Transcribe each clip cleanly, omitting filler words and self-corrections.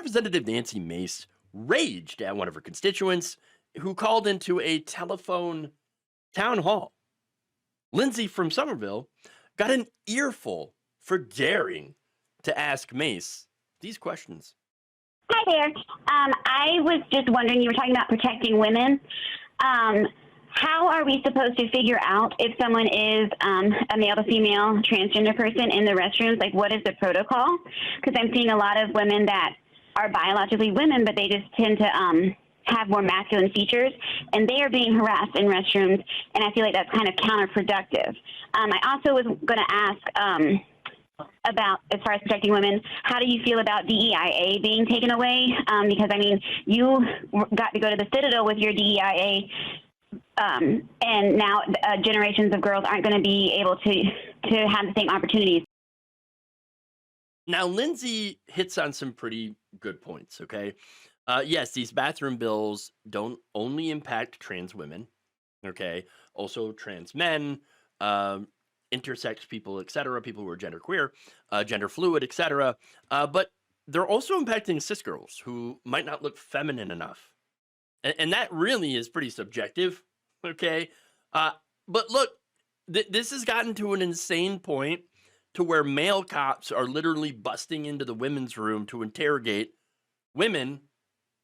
Representative Nancy Mace raged at one of her constituents who called into a telephone town hall. Lindsay from Somerville got an earful for daring to ask Mace these questions. Hi there. I was just wondering, you were talking about protecting women. How are we supposed to figure out if someone is a male to female transgender person in the restrooms? Like, what is the protocol? Because I'm seeing a lot of women that are biologically women, but they just tend to have more masculine features, and they are being harassed in restrooms, and I feel like that's kind of counterproductive. I also was going to ask about, as far as protecting women, how do you feel about DEIA being taken away? Because, I mean, you got to go to the Citadel with your DEIA, and now generations of girls aren't going to be able to have the same opportunities. Now, Lindsay hits on some pretty good points, okay? Yes, these bathroom bills don't only impact trans women, okay? Also trans men, intersex people, etc., people who are genderqueer, gender fluid, etc. But they're also impacting cis girls who might not look feminine enough. And that really is pretty subjective, okay? But look, this has gotten to an insane point to where male cops are literally busting into the women's room to interrogate women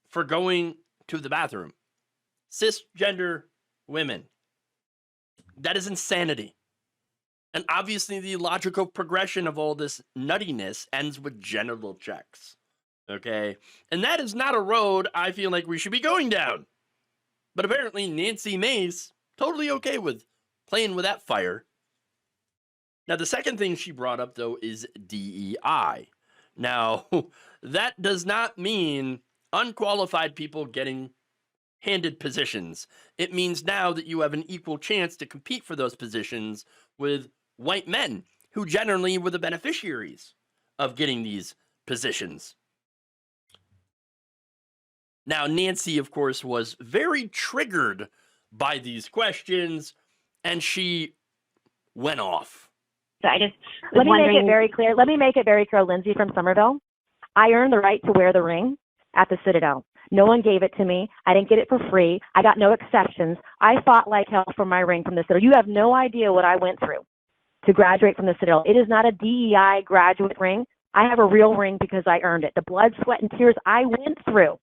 for going to the bathroom. Cisgender women. That is insanity. And obviously the logical progression of all this nuttiness ends with genital checks. Okay? And that is not a road I feel like we should be going down. But apparently Nancy Mace, totally okay with playing with that fire. Now, the second thing she brought up, though, is DEI. Now, that does not mean unqualified people getting handed positions. It means now that you have an equal chance to compete for those positions with white men who generally were the beneficiaries of getting these positions. Now, Nancy, of course, was very triggered by these questions, and she went off. So I just Let me make it very clear. Let me make it very clear, Lindsay from Somerville. I earned the right to wear the ring at the Citadel. No one gave it to me. I didn't get it for free. I got no exceptions. I fought like hell for my ring from the Citadel. You have no idea what I went through to graduate from the Citadel. It is not a DEI graduate ring. I have a real ring because I earned it. The blood, sweat, and tears I went through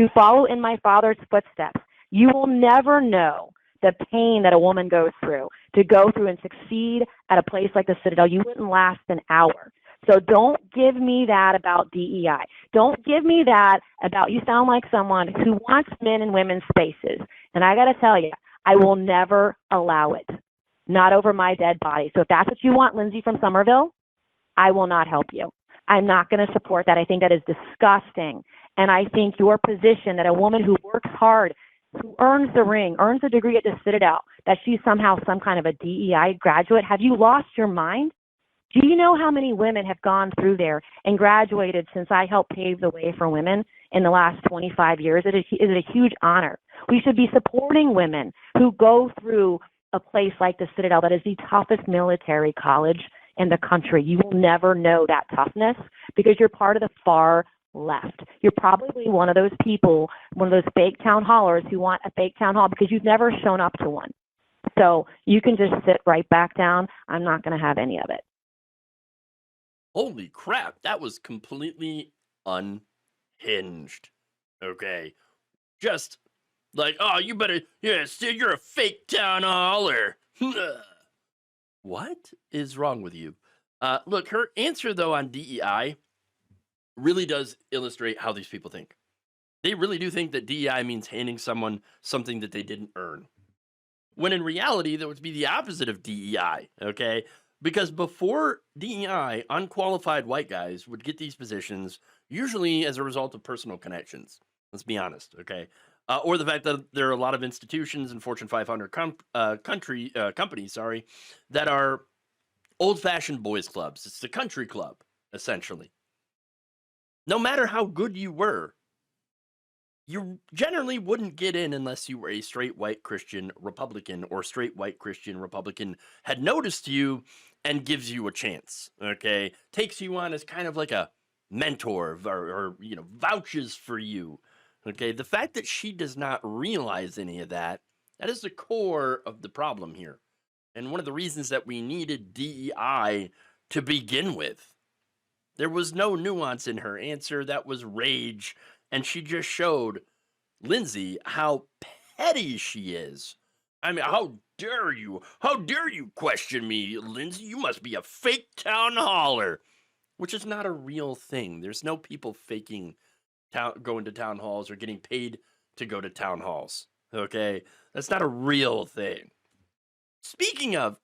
to follow in my father's footsteps. You will never know the pain that a woman goes through to go through and succeed at a place like the Citadel. You wouldn't last an hour. So don't give me that about DEI. Don't give me that about, you sound like someone who wants men and women's spaces. And I got to tell you, I will never allow it. Not over my dead body. So if that's what you want, Lindsay from Somerville, I will not help you. I'm not going to support that. I think that is disgusting. And I think your position that a woman who works hard, who earns the ring, earns a degree at the Citadel, that she's somehow some kind of a DEI graduate, have you lost your mind? Do you know how many women have gone through there and graduated since I helped pave the way for women in the last 25 years? It is a huge honor. We should be supporting women who go through a place like the Citadel that is the toughest military college in the country. You will never know that toughness because you're part of the far left. You're probably one of those people, one of those fake town hallers who want a fake town hall because you've never shown up to one. So you can just sit right back down. I'm not going to have any of it. Holy crap, that was completely unhinged. Okay. Just like, oh, you better, yeah, you're a fake town haller. What is wrong with you? Look, her answer, though, on DEI really does illustrate how these people think. They really do think that DEI means handing someone something that they didn't earn. When in reality, that would be the opposite of DEI, okay? Because before DEI, unqualified white guys would get these positions, usually as a result of personal connections. Let's be honest, okay? Or the fact that there are a lot of institutions and Fortune 500 companies, that are old-fashioned boys clubs. It's the country club, essentially. No matter how good you were, you generally wouldn't get in unless you were a straight white Christian Republican, or straight white Christian Republican had noticed you and gives you a chance, okay? Takes you on as kind of like a mentor or vouches for you. Okay, the fact that she does not realize any of that, that is the core of the problem here. And one of the reasons that we needed DEI to begin with. There was no nuance in her answer. That was rage. And she just showed Lindsay how petty she is. I mean, how dare you? How dare you question me, Lindsay? You must be a fake town haller, which is not a real thing. There's no people faking going to town halls or getting paid to go to town halls. Okay? That's not a real thing. Speaking of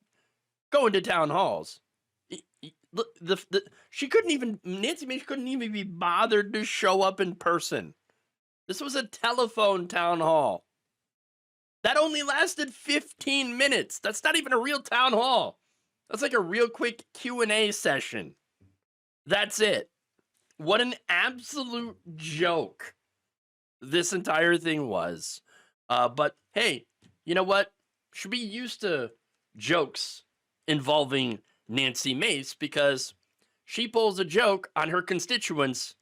going to town halls, Nancy Mace couldn't even be bothered to show up in person. This was a telephone town hall. That only lasted 15 minutes. That's not even a real town hall. That's like a real quick Q&A session. That's it. What an absolute joke this entire thing was. But hey, you know what? Should be used to jokes involving Nancy Mace because she pulls a joke on her constituents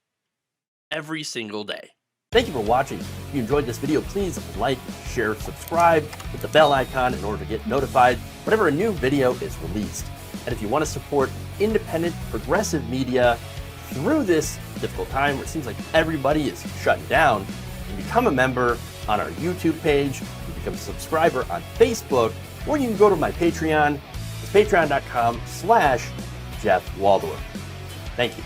every single day. Thank you for watching. If you enjoyed this video, please like, share, subscribe, hit the bell icon in order to get notified whenever a new video is released. And if you want to support independent, progressive media through this difficult time where it seems like everybody is shutting down, you can become a member on our YouTube page, you can become a subscriber on Facebook, or you can go to my Patreon. It's patreon.com/Jeff Waldorf. Thank you.